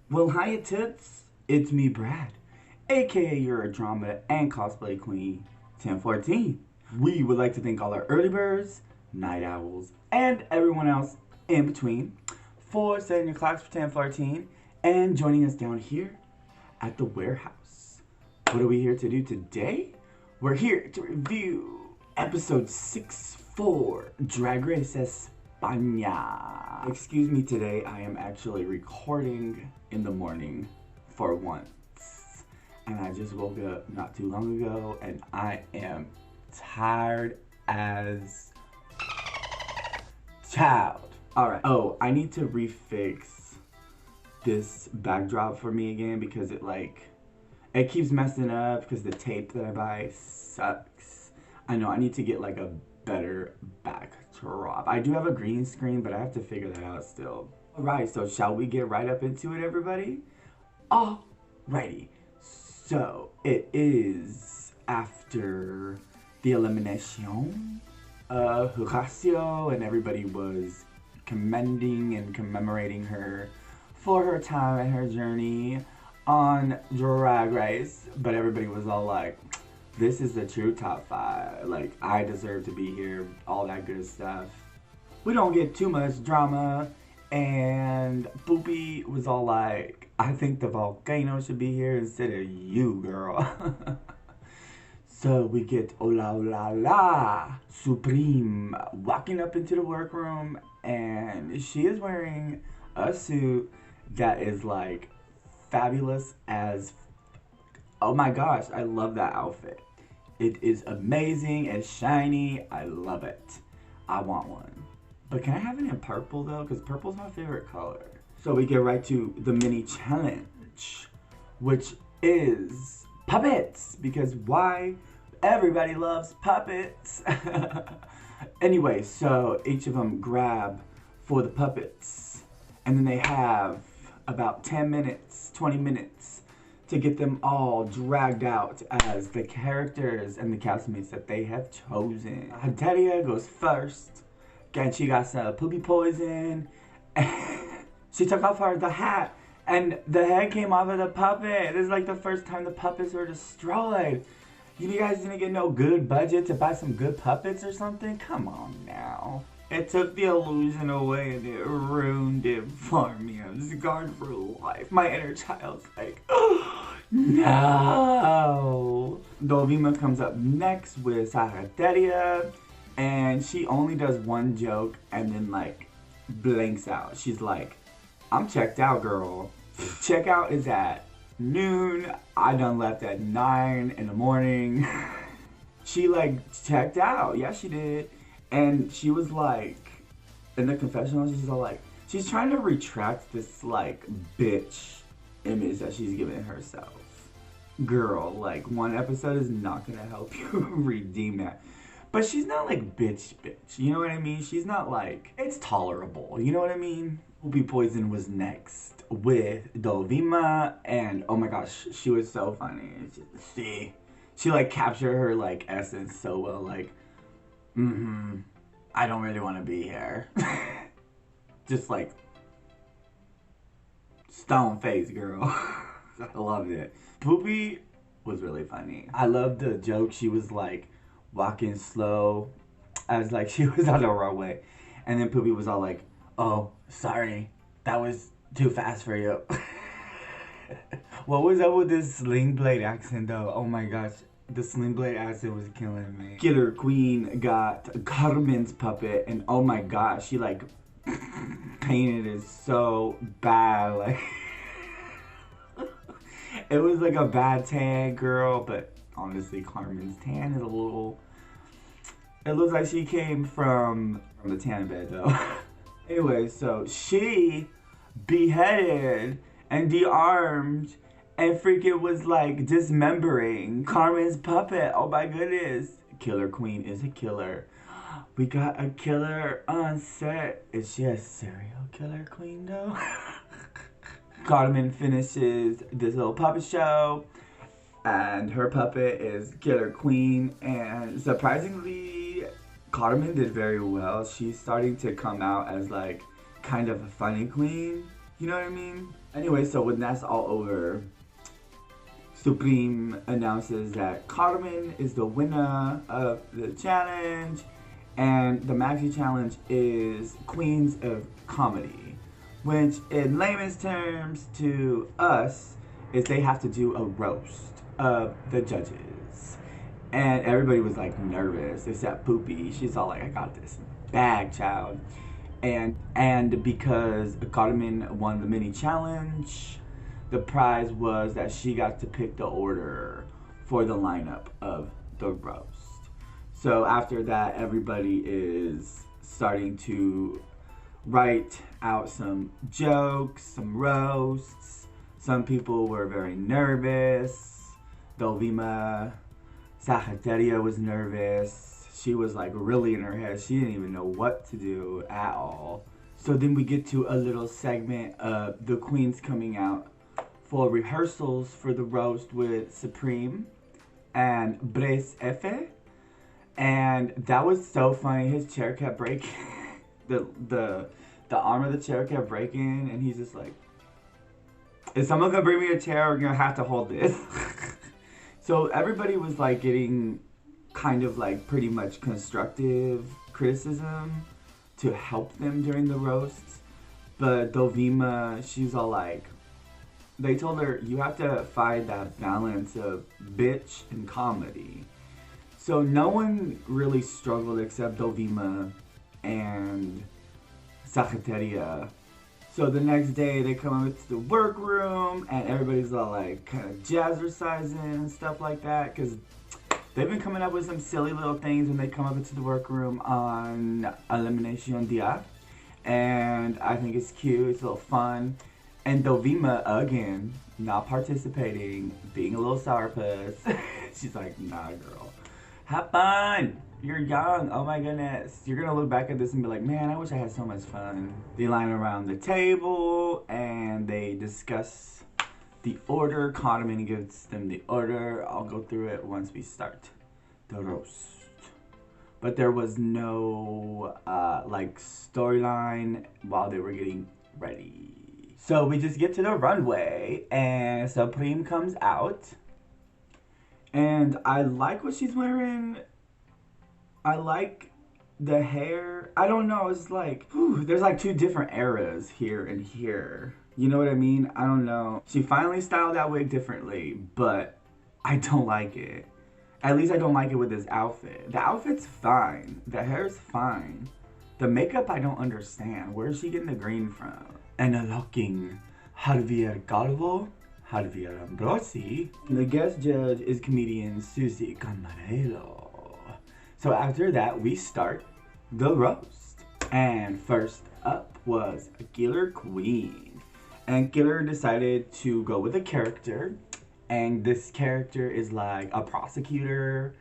Well, hiya toots, it's me Brad, aka your drama and cosplay queen, 1014. We would like to thank all our early birds, night owls, and everyone else in between for setting your clocks for 1014 and joining us down here at the warehouse. What are we here to do today? We're here to review episode 6 for Drag Race Espana. Excuse me, today I am actually recording in the morning for once. And I just woke up not too long ago and I am tired as child. Alright. Oh, I need to refix this backdrop for me again because it keeps messing up because the tape that I buy sucks. I know I need to get like a better backdrop. I do have a green screen, but I have to figure that out still. Alright, so shall we get right up into it, everybody? Alrighty. So, it is after the elimination of Horacio, and everybody was commending and commemorating her for her time and her journey on Drag Race. But everybody was all like, this is the true top 5. Like, I deserve to be here, all that good stuff. We don't get too much drama, and Poopy was all like, I think the volcano should be here instead of you, girl. So we get Ola Ola La Supreme walking up into the workroom, and she is wearing a suit that is like fabulous as, oh my gosh, I love that outfit. It is amazing, it's shiny, I love it. I want one. But can I have it in purple though? Because purple's my favorite color. So we get right to the mini challenge, which is puppets. Because why? Everybody loves puppets. Anyway, so each of them grab for the puppets. And then they have about 10 minutes, 20 minutes to get them all dragged out as the characters and the castmates that they have chosen. Delia goes first. And she got some poopy poison. She took off the hat, and the head came off of the puppet. This is like the first time the puppets were destroyed. You guys didn't get no good budget to buy some good puppets or something? Come on now. It took the illusion away and it ruined it for me. I'm scarred for life. My inner child's like, oh, no. Dovima comes up next with Delia. And she only does one joke and then like blanks out. She's like, I'm checked out, girl. Checkout is at noon. I done left at 9 in the morning. She like checked out. Yeah, she did. And she was like, in the confessional, she's all like, she's trying to retract this like bitch image that she's giving herself. Girl, like one episode is not gonna help you redeem that. But she's not like bitch, you know what I mean? She's not like, it's tolerable, you know what I mean? Poopy Poison was next with Dovima, and oh my gosh, she was so funny. She like captured her like essence so well, like, I don't really want to be here. Just like, stone face, girl. I loved it. Poopy was really funny. I loved the joke. She was like, walking slow as like she was on the runway, and then Poopy was all like, oh, sorry, that was too fast for you. What was up with this Sling Blade accent though? Oh my gosh, the Sling Blade accent was killing me. Killer Queen got Carmen's puppet, and oh my gosh, she like painted it so bad, like it was like a bad tan, girl, but honestly, Carmen's tan is a little, it looks like she came from the tan bed though. Anyway, so she beheaded and de-armed and freaking was like dismembering Carmen's puppet. Oh my goodness. Killer Queen is a killer. We got a killer on set. Is she a serial killer queen though? Carmen finishes this little puppet show. And her puppet is Killer Queen, and surprisingly, Carmen did very well. She's starting to come out as like kind of a funny queen, you know what I mean? Anyway, so when that's all over, Supreme announces that Carmen is the winner of the challenge, and the maxi challenge is Queens of Comedy, which in layman's terms to us is they have to do a roast of the judges. And everybody was like nervous except Poopy. She's all like, I got this bag, child. And because Carmen won the mini challenge, the prize was that she got to pick the order for the lineup of the roast. So after that, everybody is starting to write out some jokes, some roasts. Some people were very nervous. Dovima Sahateria was nervous. She was like really in her head. She didn't even know what to do at all. So then we get to a little segment of the queens coming out for rehearsals for the roast with Supreme and Brace Efe. And that was so funny. His chair kept breaking. the arm of the chair kept breaking, and he's just like, is someone gonna bring me a chair, or we're gonna have to hold this? So everybody was like getting kind of like pretty much constructive criticism to help them during the roasts. But Dovima, she's all like, they told her, you have to find that balance of bitch and comedy. So no one really struggled except Dovima and Sahateria. So the next day they come up to the workroom and everybody's all like kind of jazzercising and stuff like that, because they've been coming up with some silly little things when they come up into the workroom on Elimination Dia. And I think it's cute, it's a little fun. And Dovima, again, not participating, being a little sourpuss. She's like, nah, girl. Have fun! You're young, oh my goodness. You're gonna look back at this and be like, man, I wish I had so much fun. They line around the table and they discuss the order. Carmen gives them the order. I'll go through it once we start the roast. But there was no like storyline while they were getting ready. So we just get to the runway and Supreme comes out. And I like what she's wearing. I like the hair. I don't know, it's like, whew, there's like two different eras here and here. You know what I mean? I don't know. She finally styled that wig differently, but I don't like it. At least I don't like it with this outfit. The outfit's fine. The hair's fine. The makeup I don't understand. Where is she getting the green from? And unlocking Javier Calvo, Javier Ambrosi. The guest judge is comedian Susie Camarelo. So after that, we start the roast. And first up was Killer Queen. And Killer decided to go with a character. And this character is like a prosecutor,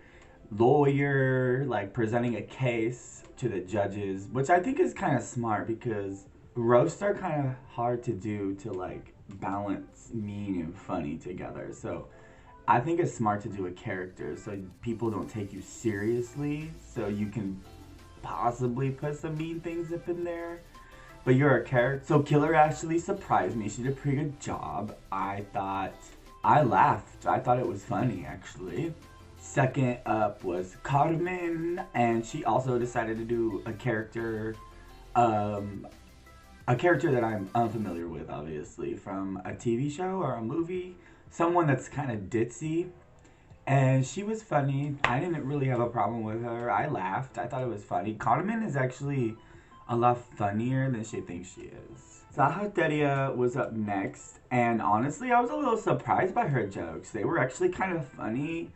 lawyer, like presenting a case to the judges, which I think is kind of smart because roasts are kind of hard to do to like balance mean and funny together. So I think it's smart to do a character so people don't take you seriously, so you can possibly put some mean things up in there, but you're a character. So Killer actually surprised me. She did a pretty good job. I laughed. I thought it was funny, actually. Second up was Carmen, and she also decided to do a character that I'm unfamiliar with, obviously, from a TV show or a movie. Someone that's kind of ditzy. And she was funny. I didn't really have a problem with her. I laughed. I thought it was funny. Carmen is actually a lot funnier than she thinks she is. Sahateria was up next. And honestly, I was a little surprised by her jokes. They were actually kind of funny.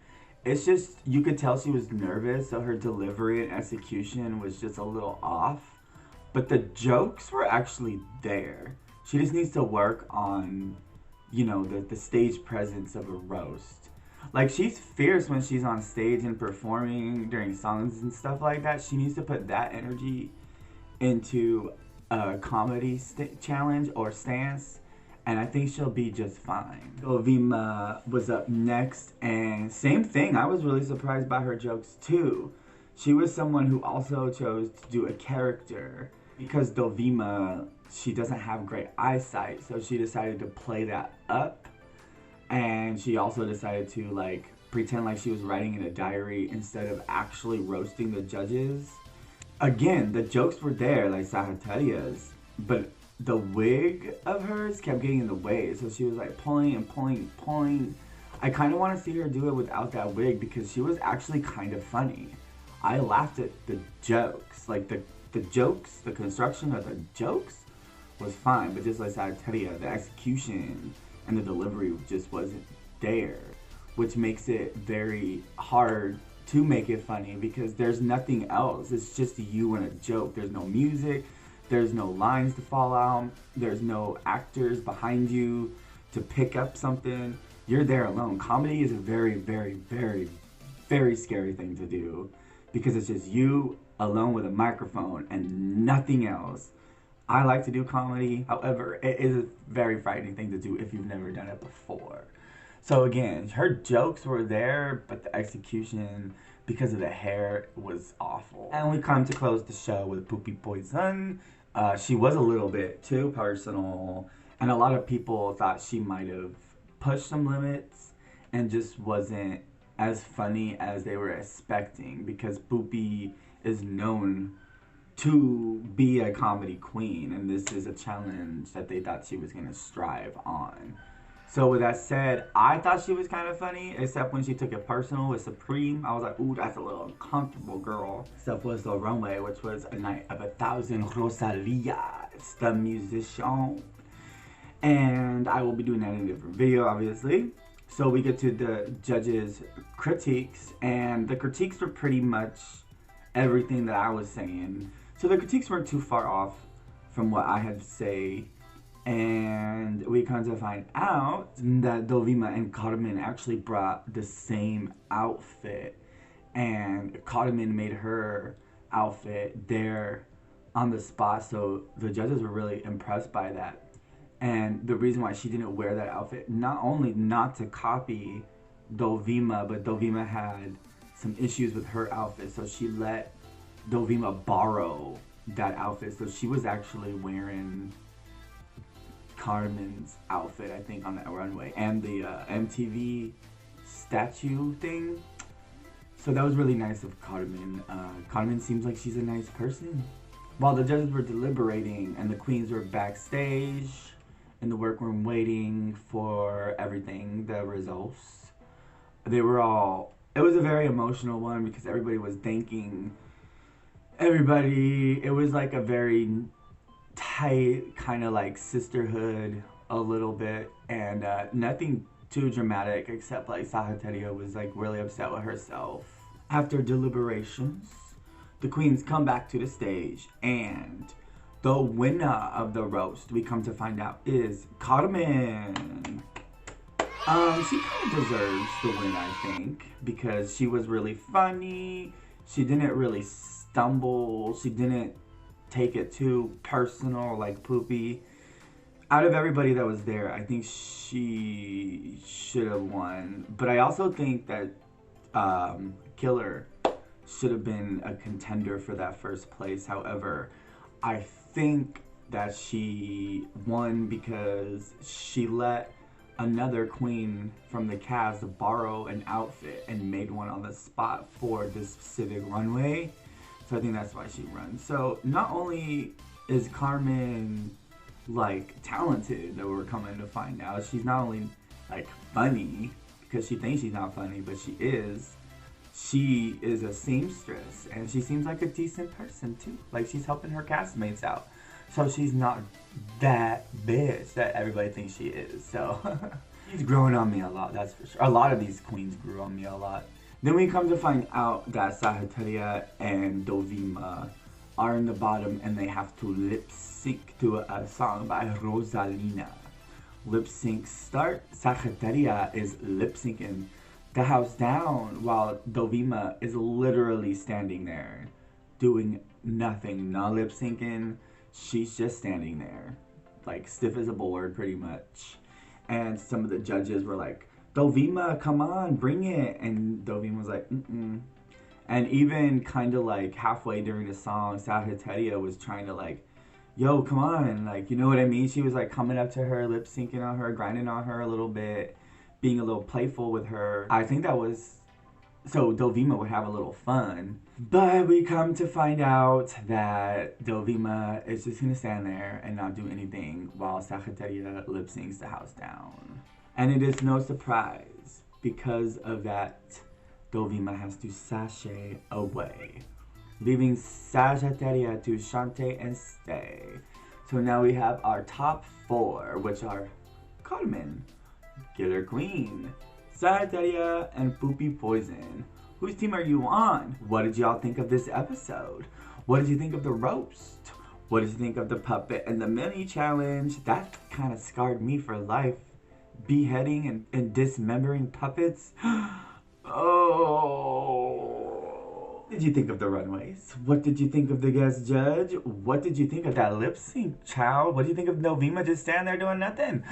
It's just, you could tell she was nervous, so her delivery and execution was just a little off. But the jokes were actually there. She just needs to work on, you know, the stage presence of a roast. Like, she's fierce when she's on stage and performing during songs and stuff like that. She needs to put that energy into a comedy challenge or stance, and I think she'll be just fine. Dovima was up next, and same thing. I was really surprised by her jokes too. She was someone who also chose to do a character. because Dovima, she doesn't have great eyesight, so she decided to play that up. And she also decided to like pretend like she was writing in a diary instead of actually roasting the judges. Again, the jokes were there, like Sagittarius, but the wig of hers kept getting in the way. So she was like pulling and pulling and pulling. I kind of want to see her do it without that wig because she was actually kind of funny. I laughed at the jokes. Like the jokes, the construction of the jokes was fine, but just like Sagittaria, the execution and the delivery just wasn't there, which makes it very hard to make it funny because there's nothing else. It's just you and a joke. There's no music, there's no lines to fall out, there's no actors behind you to pick up something. You're there alone. Comedy is a very, very, very, very scary thing to do because it's just you alone with a microphone and nothing else. I like to do comedy, however, it is a very frightening thing to do if you've never done it before. So again, her jokes were there, but the execution, because of the hair, was awful. And we come to close the show with Poopy Poison. She was a little bit too personal, and a lot of people thought she might have pushed some limits and just wasn't as funny as they were expecting because Poopy is known to be a comedy queen, and this is a challenge that they thought she was going to strive on. So with that said, I thought she was kind of funny, except when she took it personal with Supreme. I was like, ooh, that's a little uncomfortable, girl. Except was the runway, which was a night of 1,000 Rosalias, the musician. And I will be doing that in a different video, obviously. So we get to the judges' critiques, and the critiques were pretty much everything that I was saying. So the critiques weren't too far off from what I had to say, and we come to find out that Dovima and Carmen actually brought the same outfit, and Carmen made her outfit there on the spot, so the judges were really impressed by that. And the reason why she didn't wear that outfit, not only not to copy Dovima, but Dovima had some issues with her outfit, so she let Dovima borrow that outfit. So she was actually wearing Carmen's outfit, I think, on that runway, and the MTV statue thing. So that was really nice of Carmen. Carmen seems like she's a nice person. While the judges were deliberating and the queens were backstage in the workroom waiting for everything, the results, they were all, it was a very emotional one because everybody was thanking everybody. It was like a very tight kind of like sisterhood a little bit, and nothing too dramatic except like Sagittaria was like really upset with herself. After deliberations, the queens come back to the stage, and the winner of the roast, we come to find out, is Carmen. She kind of deserves the win, I think, because she was really funny. She didn't really stumble. She didn't take it too personal like Poopy. Out of everybody that was there, I think she should have won. But I also think that Killer should have been a contender for that first place. However, I think that she won because she let another queen from the cast borrow an outfit and made one on the spot for this specific runway. So I think that's why she runs. So not only is Carmen like talented, that we're coming to find out, she's not only like funny because she thinks she's not funny, but she is. She is a seamstress, and she seems like a decent person too. Like, she's helping her castmates out. So she's not that bitch that everybody thinks she is. So she's growing on me a lot, that's for sure. A lot of these queens grew on me a lot. Then we come to find out that Sagittaria and Dovima are in the bottom, and they have to lip sync to a song by Rosalina. Lip sync start. Sagittaria is lip syncing the house down while Dovima is literally standing there doing nothing, not lip syncing. She's just standing there, like stiff as a board pretty much. And some of the judges were like, Dovima, come on, bring it. And Dovima was like, mm-mm. And even kind of like halfway during the song, Sagittaria was trying to like yo, come on, like, you know what I mean? She was like coming up to her, lip syncing on her, grinding on her a little bit, being a little playful with her. I think that was so Dovima would have a little fun. But we come to find out that Dovima is just gonna stand there and not do anything while Sagittaria lip syncs the house down. And it is no surprise, because of that, Dovima has to sashay away, leaving Sagittaria to Shante and stay. So now we have our top 4, which are Carmen, Killer Queen, Sagittaria, and Poopy Poison. Whose team are you on? What did y'all think of this episode? What did you think of the roast? What did you think of the puppet and the mini challenge? That kind of scarred me for life. Beheading and dismembering puppets. Oh. What did you think of the runways? What did you think of the guest judge? What did you think of that lip sync, child? What do you think of Dovima just standing there doing nothing?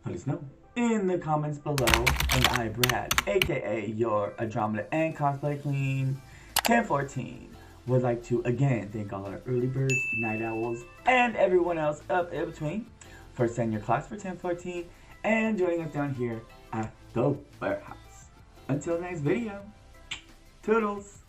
Let us know in the comments below. And I, Brad, aka your Andromeda and cosplay queen, 1014, would like to again thank all our early birds, night owls, and everyone else up in between for sending your clocks for 1014 and joining us down here at the warehouse. Until next video, toodles!